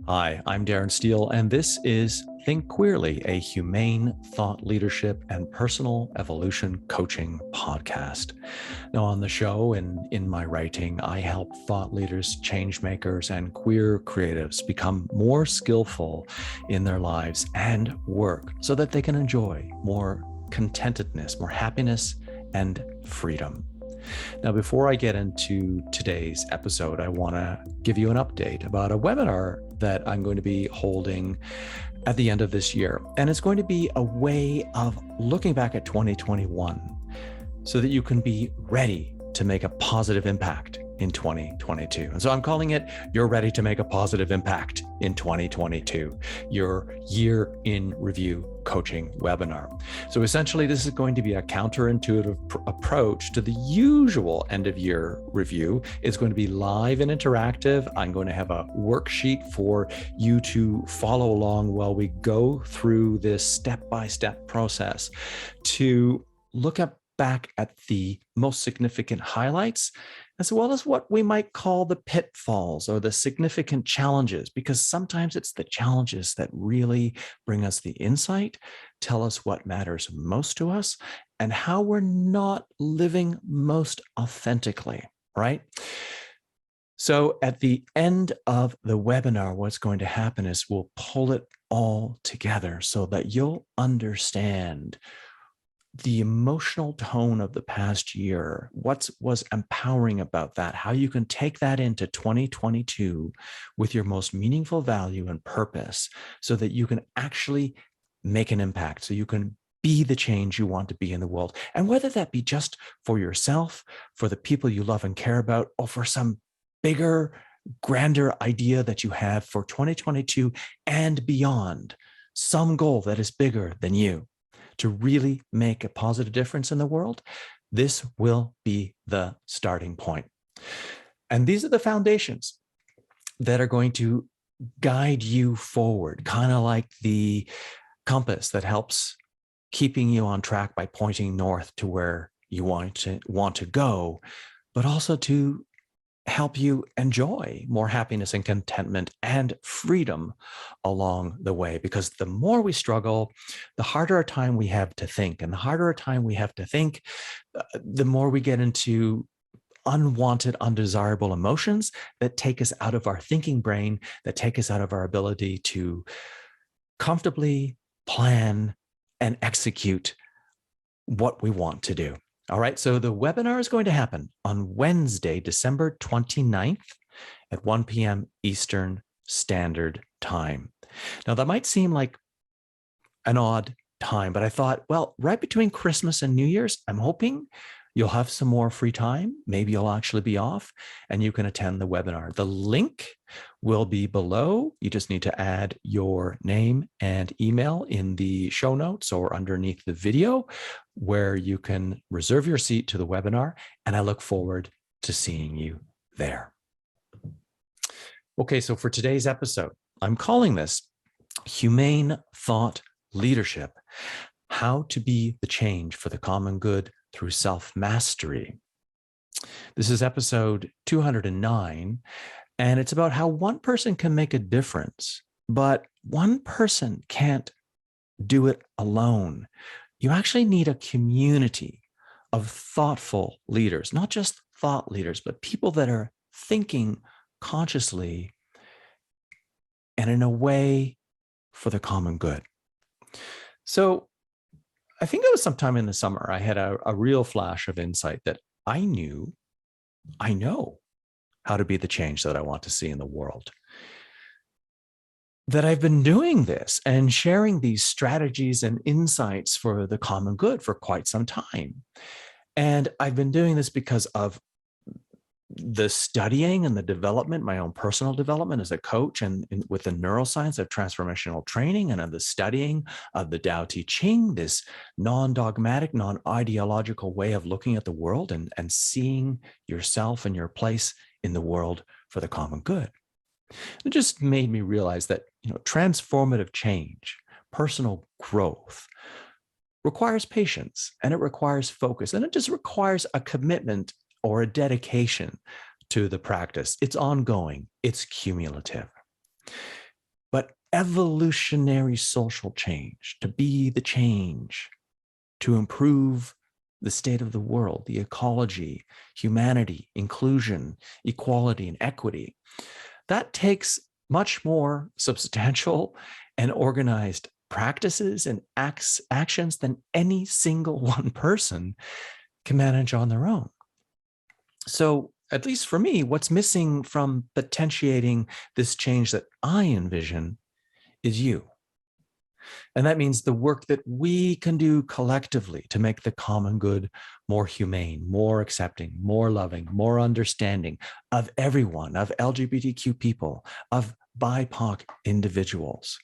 Hi, I'm Darren Steele, and this is Think Queerly, a humane thought leadership and personal evolution coaching podcast. Now, on the show and in my writing, I help thought leaders, change makers, and queer creatives become more skillful in their lives and work so that they can enjoy more contentedness, more happiness, and freedom. Now, before I get into today's episode, I want to give you an update about a webinar that I'm going to be holding at the end of this year. And it's going to be a way of looking back at 2021 so that you can be ready to make a positive impact in 2022. And so I'm calling it You're Ready to Make a Positive Impact in 2022, your year in review coaching webinar. So essentially, this is going to be a counterintuitive approach to the usual end of year review. It's going to be live and interactive. I'm going to have a worksheet for you to follow along while we go through this step-by-step process to look back at the most significant highlights, as well as what we might call the pitfalls or the significant challenges, because sometimes it's the challenges that really bring us the insight, tell us what matters most to us, and how we're not living most authentically, right? So at the end of the webinar, what's going to happen is we'll pull it all together so that you'll understand the emotional tone of the past year, what was empowering about that, how you can take that into 2022 with your most meaningful value and purpose so that you can actually make an impact, so you can be the change you want to be in the world. And whether that be just for yourself, for the people you love and care about, or for some bigger, grander idea that you have for 2022 and beyond, some goal that is bigger than you, to really make a positive difference in the world, this will be the starting point. And these are the foundations that are going to guide you forward, kind of like the compass that helps keeping you on track by pointing north to where you want to go, but also to help you enjoy more happiness and contentment and freedom along the way. Because the more we struggle, the harder a time we have to think. And the harder a time we have to think, the more we get into unwanted, undesirable emotions that take us out of our thinking brain, that take us out of our ability to comfortably plan and execute what we want to do. All right, so the webinar is going to happen on Wednesday, December 29th at 1 p.m. Eastern Standard Time. Now, that might seem like an odd time, but I thought, well, right between Christmas and New Year's, I'm hoping you'll have some more free time. Maybe you'll actually be off and you can attend the webinar. The link will be below. You just need to add your name and email in the show notes or underneath the video where you can reserve your seat to the webinar. And I look forward to seeing you there. Okay, so for today's episode, I'm calling this Humane Thought Leadership: How to Be the Change for the Common Good Through Self-Mastery. This is episode 209, and it's about how one person can make a difference, but one person can't do it alone. You actually need a community of thoughtful leaders, not just thought leaders, but people that are thinking consciously and in a way for the common good. So I think it was sometime in the summer, I had a real flash of insight that I know how to be the change that I want to see in the world. That I've been doing this and sharing these strategies and insights for the common good for quite some time. And I've been doing this because of the studying and the development, my own personal development as a coach and with the neuroscience of transformational training, and of the studying of the Tao Te Ching, this non-dogmatic, non-ideological way of looking at the world and seeing yourself and your place in the world for the common good. It just made me realize that, transformative change, personal growth requires patience, and it requires focus, and it just requires a commitment or a dedication to the practice. It's ongoing, it's cumulative. evolutionary social change, to be the change, to improve the state of the world, the ecology, humanity, inclusion, equality, and equity. That takes much more substantial and organized practices and actions than any single one person can manage on their own. So, at least for me, what's missing from potentiating this change that I envision is you. And that means the work that we can do collectively to make the common good more humane, more accepting, more loving, more understanding of everyone, of LGBTQ people, of BIPOC individuals.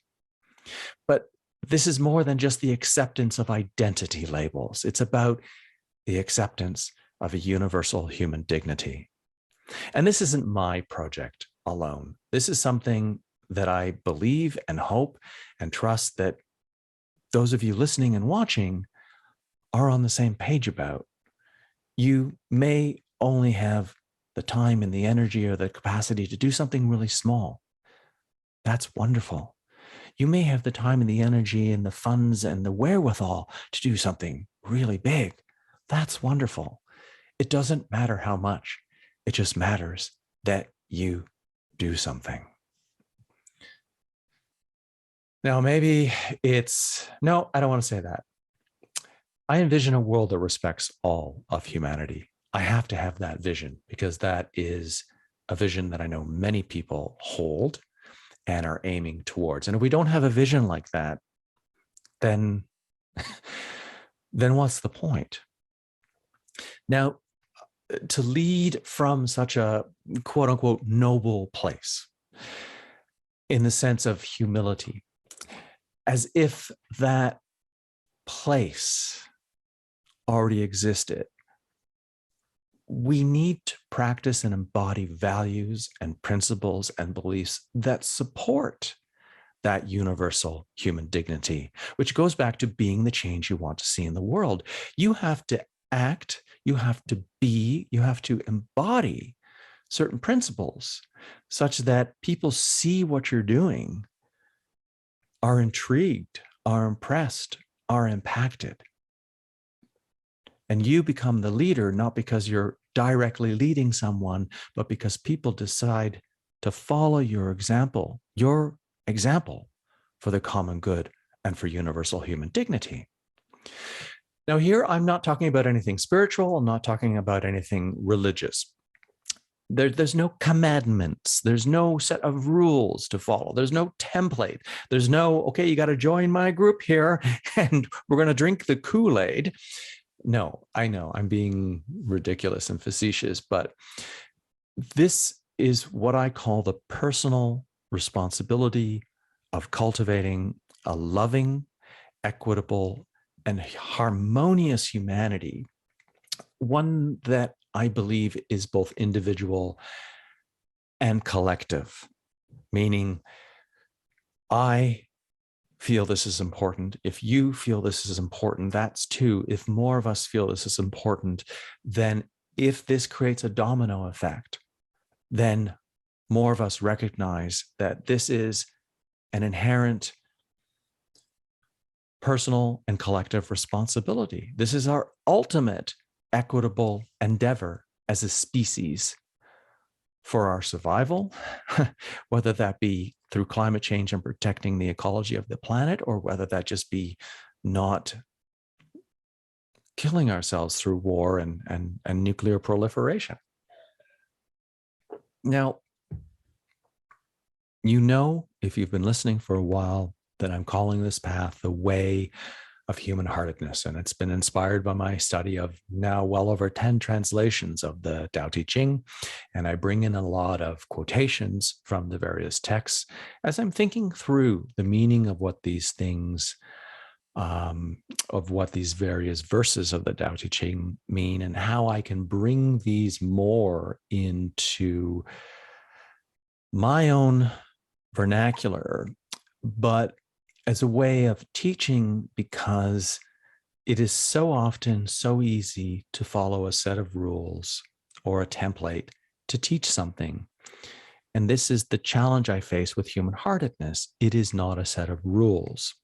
But this is more than just the acceptance of identity labels. It's about the acceptance of a universal human dignity. And this isn't my project alone. This is something that I believe and hope and trust that those of you listening and watching are on the same page about. You may only have the time and the energy or the capacity to do something really small. That's wonderful. You may have the time and the energy and the funds and the wherewithal to do something really big. That's wonderful. It doesn't matter how much. It just matters that you do something. Now, maybe no, I don't want to say that. I envision a world that respects all of humanity. I have to have that vision because that is a vision that I know many people hold and are aiming towards. And if we don't have a vision like that, then what's the point? Now, to lead from such a quote unquote noble place in the sense of humility, as if that place already existed, we need to practice and embody values and principles and beliefs that support that universal human dignity, which goes back to being the change you want to see in the world. You have to act, you have to be, you have to embody certain principles such that people see what you're doing, are intrigued, are impressed, are impacted. And you become the leader, not because you're directly leading someone, but because people decide to follow your example for the common good and for universal human dignity. Now, here, I'm not talking about anything spiritual. I'm not talking about anything religious. There's no commandments. There's no set of rules to follow. There's no template. There's no, okay, you got to join my group here and we're going to drink the Kool-Aid. No, I know I'm being ridiculous and facetious, but this is what I call the personal responsibility of cultivating a loving, equitable, and harmonious humanity, one that I believe is both individual and collective, meaning I feel this is important. If you feel this is important, that's two. If more of us feel this is important, then if this creates a domino effect, then more of us recognize that this is an inherent personal and collective responsibility. This is our ultimate equitable endeavor as a species for our survival, whether that be through climate change and protecting the ecology of the planet, or whether that just be not killing ourselves through war and nuclear proliferation. Now, you know, if you've been listening for a while, that I'm calling this path the way of human-heartedness. And it's been inspired by my study of now well over 10 translations of the Tao Te Ching. And I bring in a lot of quotations from the various texts as I'm thinking through the meaning of what these things, of what these various verses of the Tao Te Ching mean, and how I can bring these more into my own vernacular, but as a way of teaching, because it is so often so easy to follow a set of rules or a template to teach something. And this is the challenge I face with human-heartedness. It is not a set of rules.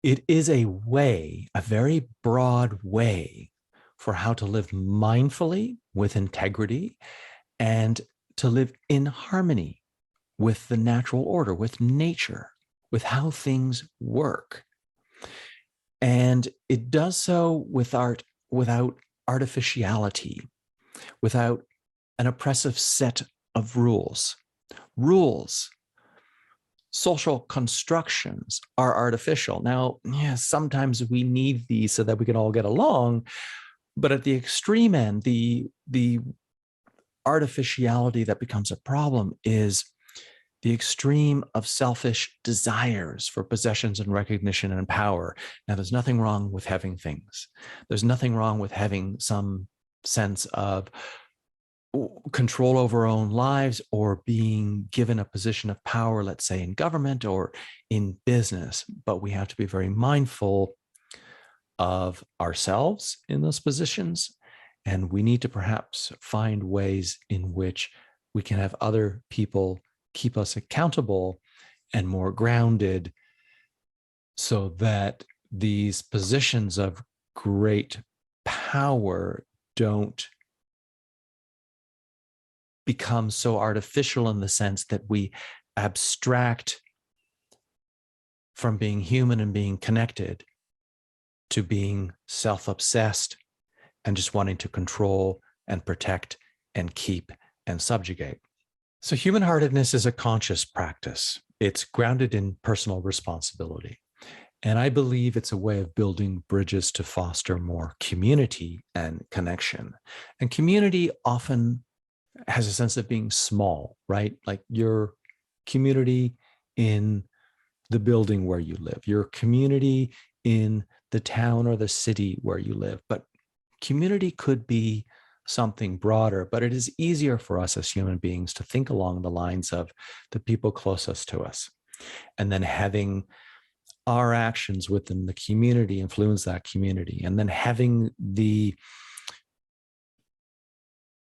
It is a way, a very broad way for how to live mindfully with integrity and to live in harmony with the natural order, with nature, with how things work. And it does so without artificiality, without an oppressive set of rules. Rules, social constructions are artificial. Now, sometimes we need these so that we can all get along, but at the extreme end, the artificiality that becomes a problem is the extreme of selfish desires for possessions and recognition and power. Now, there's nothing wrong with having things. There's nothing wrong with having some sense of control over our own lives or being given a position of power, let's say in government or in business. But we have to be very mindful of ourselves in those positions. And we need to perhaps find ways in which we can have other people keep us accountable and more grounded so that these positions of great power don't become so artificial in the sense that we abstract from being human and being connected to being self-obsessed and just wanting to control and protect and keep and subjugate. So human-heartedness is a conscious practice. It's grounded in personal responsibility. And I believe it's a way of building bridges to foster more community and connection. And community often has a sense of being small, right? Like your community in the building where you live, your community in the town or the city where you live. But community could be something broader, but it is easier for us as human beings to think along the lines of the people closest to us, and then having our actions within the community influence that community, and then having the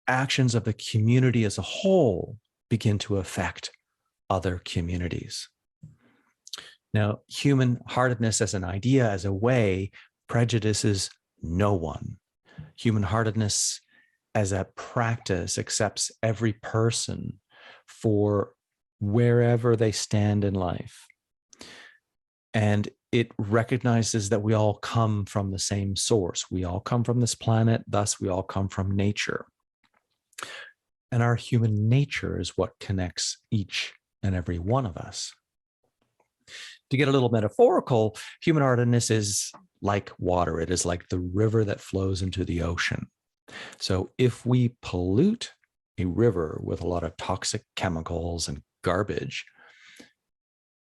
actions of the community as a whole begin to affect other communities. Now, human-heartedness as an idea, as a way, prejudices no one. Human-heartedness as a practice accepts every person for wherever they stand in life. And it recognizes that we all come from the same source. We all come from this planet, thus we all come from nature. And our human nature is what connects each and every one of us. To get a little metaphorical, human-heartedness is like water. It is like the river that flows into the ocean. So if we pollute a river with a lot of toxic chemicals and garbage,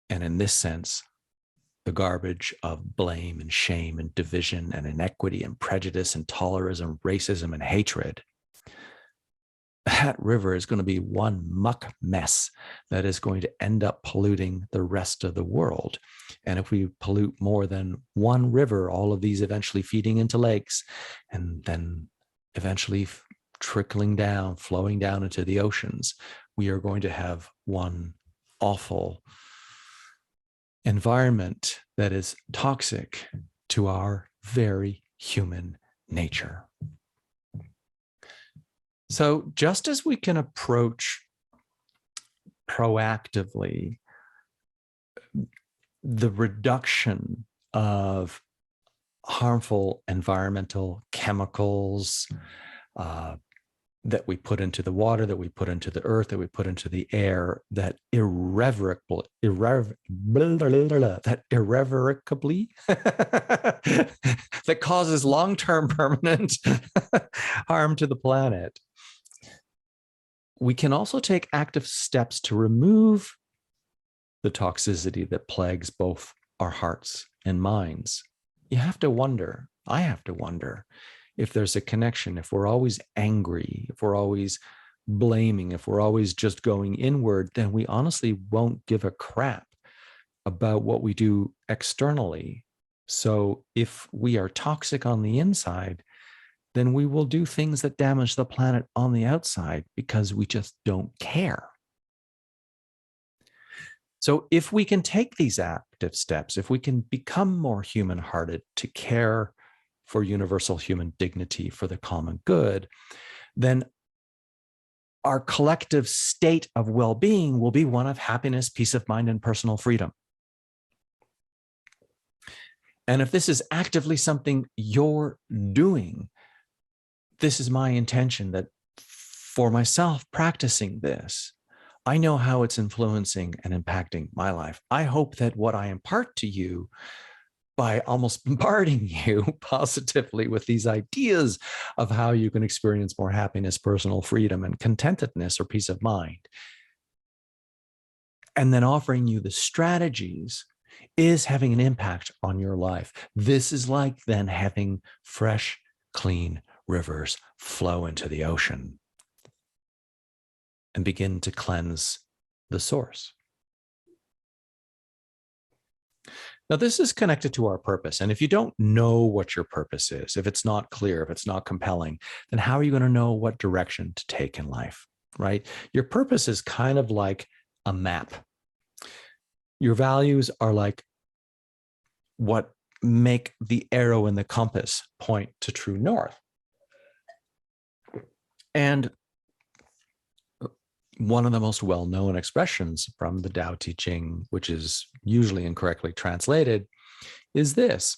and in this sense, the garbage of blame and shame and division and inequity and prejudice and tolerism, racism and hatred, that river is going to be one muck mess that is going to end up polluting the rest of the world. And if we pollute more than one river, all of these eventually feeding into lakes and then eventually trickling down, flowing down into the oceans, we are going to have one awful environment that is toxic to our very human nature. So just as we can approach proactively the reduction of harmful environmental chemicals that we put into the water, that we put into the earth, that we put into the air, that irrevocably that causes long-term permanent harm to the planet. We can also take active steps to remove the toxicity that plagues both our hearts and minds. You have to wonder, I have to wonder, if there's a connection, if we're always angry, if we're always blaming, if we're always just going inward, then we honestly won't give a crap about what we do externally. So if we are toxic on the inside, then we will do things that damage the planet on the outside because we just don't care. So if we can take these active steps, if we can become more human-hearted to care for universal human dignity, for the common good, then our collective state of well-being will be one of happiness, peace of mind, and personal freedom. And if this is actively something you're doing, this is my intention that for myself practicing this, I know how it's influencing and impacting my life. I hope that what I impart to you by almost bombarding you positively with these ideas of how you can experience more happiness, personal freedom, and contentedness or peace of mind, and then offering you the strategies is having an impact on your life. This is like then having fresh, clean rivers flow into the ocean and begin to cleanse the source. Now, this is connected to our purpose. And if you don't know what your purpose is, if it's not clear, if it's not compelling, then how are you going to know what direction to take in life, right? Your purpose is kind of like a map. Your values are like what make the arrow and the compass point to true north. And one of the most well-known expressions from the Tao Te Ching, which is usually incorrectly translated, is this: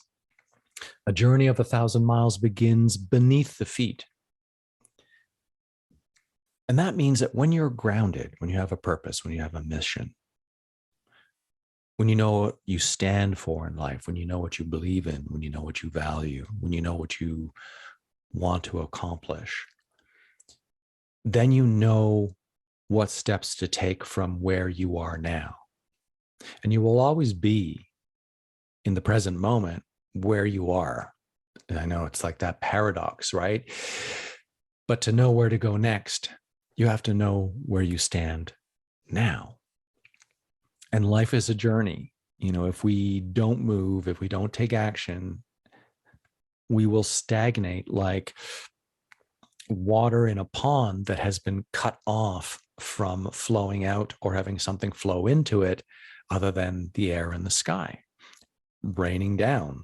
a journey of 1,000 miles begins beneath the feet. And that means that when you're grounded, when you have a purpose, when you have a mission, when you know what you stand for in life, when you know what you believe in, when you know what you value, when you know what you want to accomplish, then you know what steps to take from where you are now. And you will always be in the present moment where you are. And I know it's like that paradox, right? But to know where to go next, you have to know where you stand now. And life is a journey. You know, if we don't move, if we don't take action, we will stagnate like water in a pond that has been cut off from flowing out or having something flow into it other than the air and the sky, raining down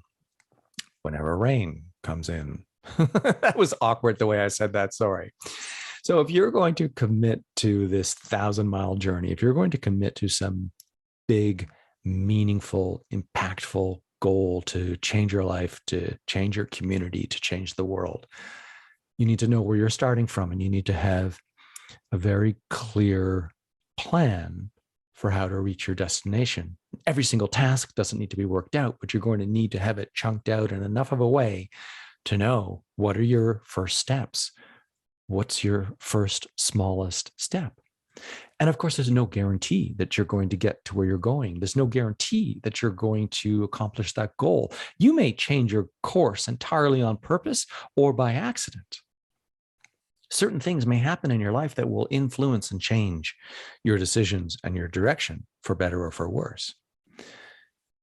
whenever rain comes in. That was awkward the way I said that, sorry. So if you're going to commit to this 1,000-mile journey, if you're going to commit to some big, meaningful, impactful goal to change your life, to change your community, to change the world, you need to know where you're starting from, and you need to have a very clear plan for how to reach your destination. Every single task doesn't need to be worked out, but you're going to need to have it chunked out in enough of a way to know what are your first steps. What's your first smallest step? And of course, there's no guarantee that you're going to get to where you're going. There's no guarantee that you're going to accomplish that goal. You may change your course entirely on purpose or by accident. Certain things may happen in your life that will influence and change your decisions and your direction for better or for worse.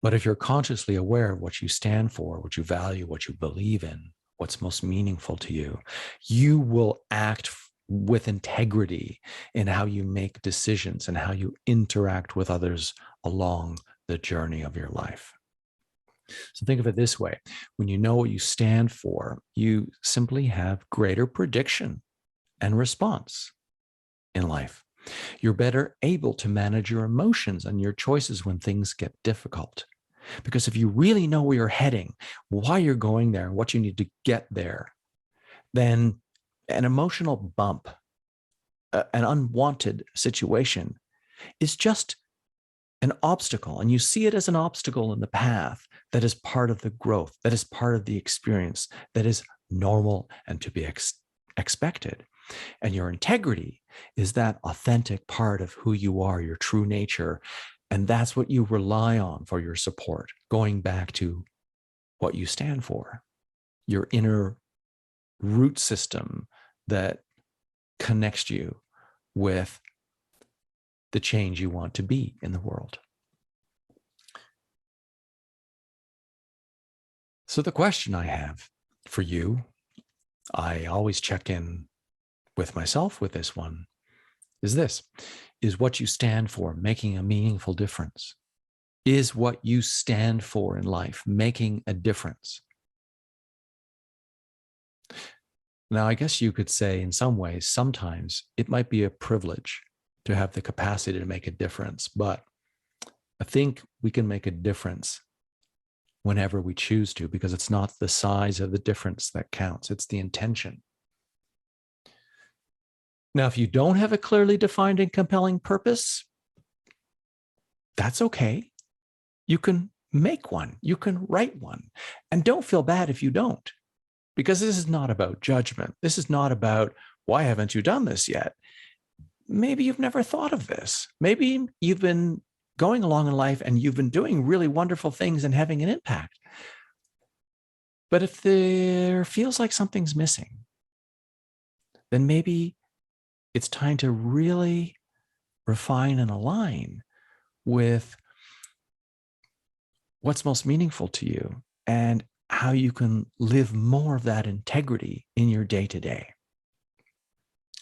But if you're consciously aware of what you stand for, what you value, what you believe in, what's most meaningful to you, you will act with integrity in how you make decisions and how you interact with others along the journey of your life. So think of it this way. When you know what you stand for, you simply have greater prediction and response in life. You're better able to manage your emotions and your choices when things get difficult. Because if you really know where you're heading, why you're going there, and what you need to get there, then an emotional bump, an unwanted situation is just an obstacle. And you see it as an obstacle in the path that is part of the growth, that is part of the experience, that is normal and to be expected. And your integrity is that authentic part of who you are, your true nature. And that's what you rely on for your support, going back to what you stand for, your inner root system that connects you with the change you want to be in the world. So the question I have for you I always check in with myself with this one, is what you stand for making a meaningful difference? Is what you stand for in life making a difference? Now, I guess you could say in some ways, sometimes it might be a privilege to have the capacity to make a difference, but I think we can make a difference whenever we choose to, because it's not the size of the difference that counts, it's the intention. Now, if you don't have a clearly defined and compelling purpose, that's okay. You can make one, you can write one, and don't feel bad if you don't. Because this is not about judgment. This is not about, why haven't you done this yet? Maybe you've never thought of this. Maybe you've been going along in life and you've been doing really wonderful things and having an impact. But if there feels like something's missing, then maybe it's time to really refine and align with what's most meaningful to you and how you can live more of that integrity in your day-to-day.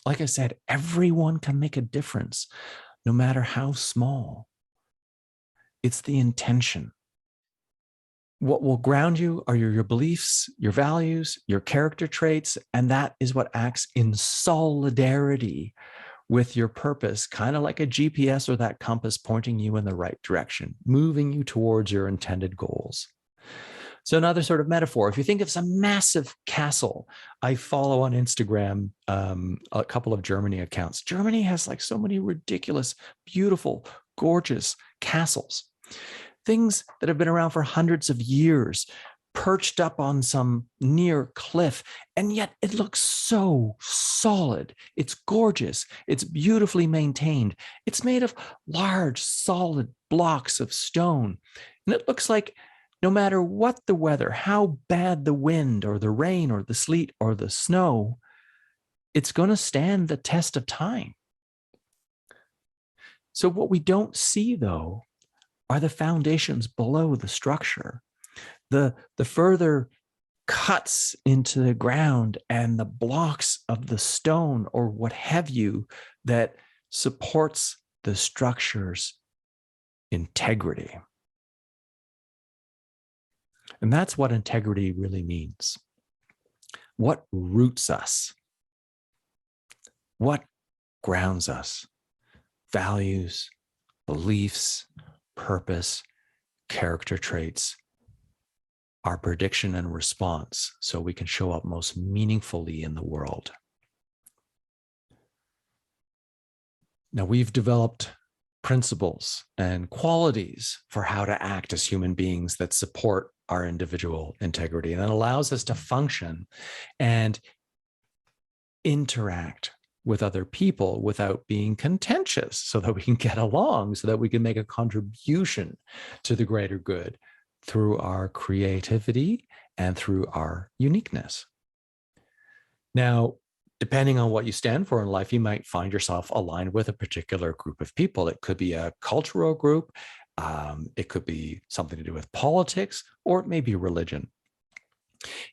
Like I said, everyone can make a difference, no matter how small. It's the intention. What will ground you are your beliefs, your values, your character traits, and that is what acts in solidarity with your purpose, kind of like a GPS or that compass pointing you in the right direction, moving you towards your intended goals. So another sort of metaphor, if you think of some massive castle, I follow on Instagram a couple of Germany accounts. Germany has like so many ridiculous, beautiful, gorgeous castles, things that have been around for hundreds of years, perched up on some near cliff, and yet it looks so solid. It's gorgeous. It's beautifully maintained. It's made of large, solid blocks of stone. And it looks like no matter what the weather, how bad the wind or the rain or the sleet or the snow, it's going to stand the test of time. So what we don't see, though, are the foundations below the structure, the further cuts into the ground and the blocks of the stone or what have you that supports the structure's integrity. And that's what integrity really means. What roots us? What grounds us? Values, beliefs, purpose, character traits, our prediction and response, so we can show up most meaningfully in the world. Now, we've developed principles and qualities for how to act as human beings that support our individual integrity, and that allows us to function and interact with other people without being contentious, so that we can get along, so that we can make a contribution to the greater good through our creativity and through our uniqueness. Now, depending on what you stand for in life, you might find yourself aligned with a particular group of people. It could be a cultural group, it could be something to do with politics, or it may be religion.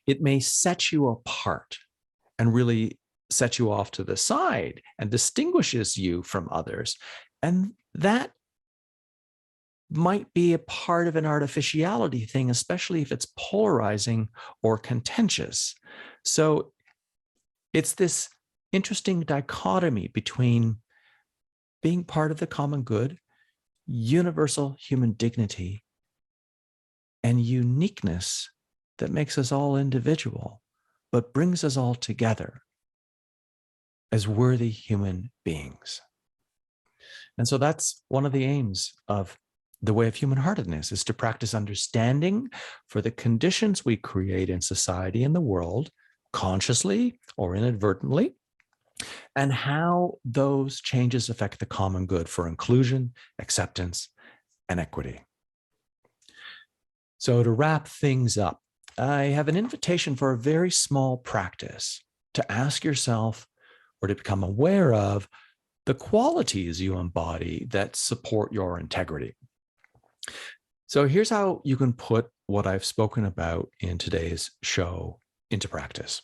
It may set you apart and really set you off to the side and distinguishes you from others. And that might be a part of an artificiality thing, especially if it's polarizing or contentious. So it's this interesting dichotomy between being part of the common good, universal human dignity, and uniqueness that makes us all individual, but brings us all together as worthy human beings. And so that's one of the aims of the way of human-heartedness, is to practice understanding for the conditions we create in society and the world, consciously or inadvertently, and how those changes affect the common good for inclusion, acceptance, and equity. So to wrap things up, I have an invitation for a very small practice to ask yourself or to become aware of the qualities you embody that support your integrity. So here's how you can put what I've spoken about in today's show into practice.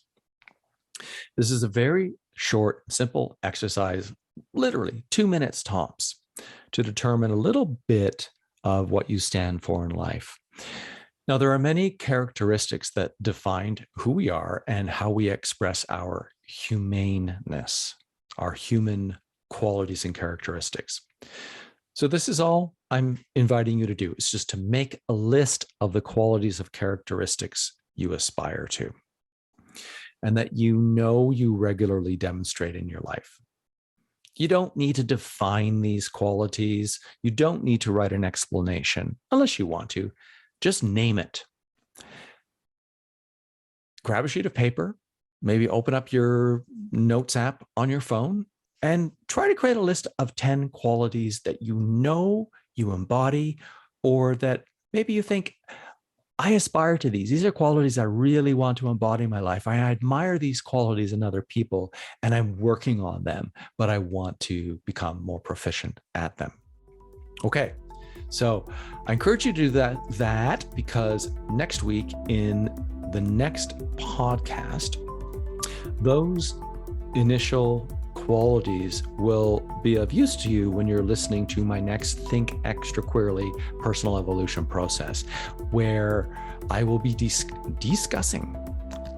This is a very short, simple exercise, literally 2 minutes tops, to determine a little bit of what you stand for in life. Now, there are many characteristics that define who we are and how we express our humaneness, our human qualities and characteristics. So, this is all I'm inviting you to do. It's just to make a list of the qualities of characteristics you aspire to and that you regularly demonstrate in your life. You don't need to define these qualities. You don't need to write an explanation unless you want to. Just name it. Grab a sheet of paper, maybe open up your notes app on your phone, and try to create a list of 10 qualities that you embody, or that maybe you think, I aspire to these. These are qualities I really want to embody in my life. I admire these qualities in other people, and I'm working on them, but I want to become more proficient at them. Okay, so I encourage you to do that because next week in the next podcast, those initial qualities will be of use to you when you're listening to my next Think Extra Queerly personal evolution process, where I will be discussing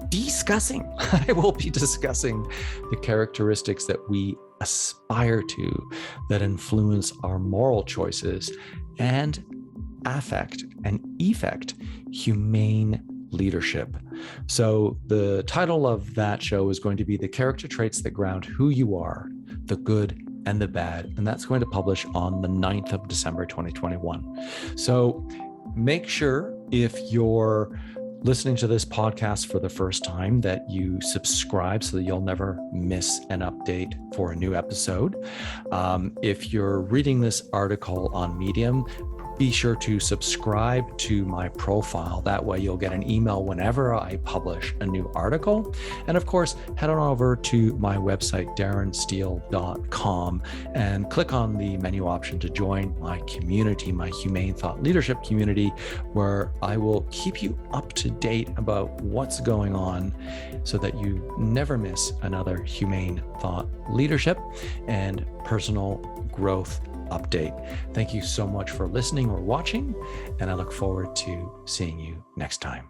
I will be discussing the characteristics that we aspire to that influence our moral choices and affect and effect humane leadership. So the title of that show is going to be The Character Traits That Ground Who You Are, the Good and the Bad. And that's going to publish on the 9th of December, 2021. So make sure if you're listening to this podcast for the first time that you subscribe so that you'll never miss an update for a new episode. If you're reading this article on Medium, be sure to subscribe to my profile. That way you'll get an email whenever I publish a new article. And of course, head on over to my website, darrensteele.com, and click on the menu option to join my community, my Humane Thought Leadership community, where I will keep you up to date about what's going on so that you never miss another Humane Thought Leadership and personal growth update. Thank you so much for listening or watching, and I look forward to seeing you next time.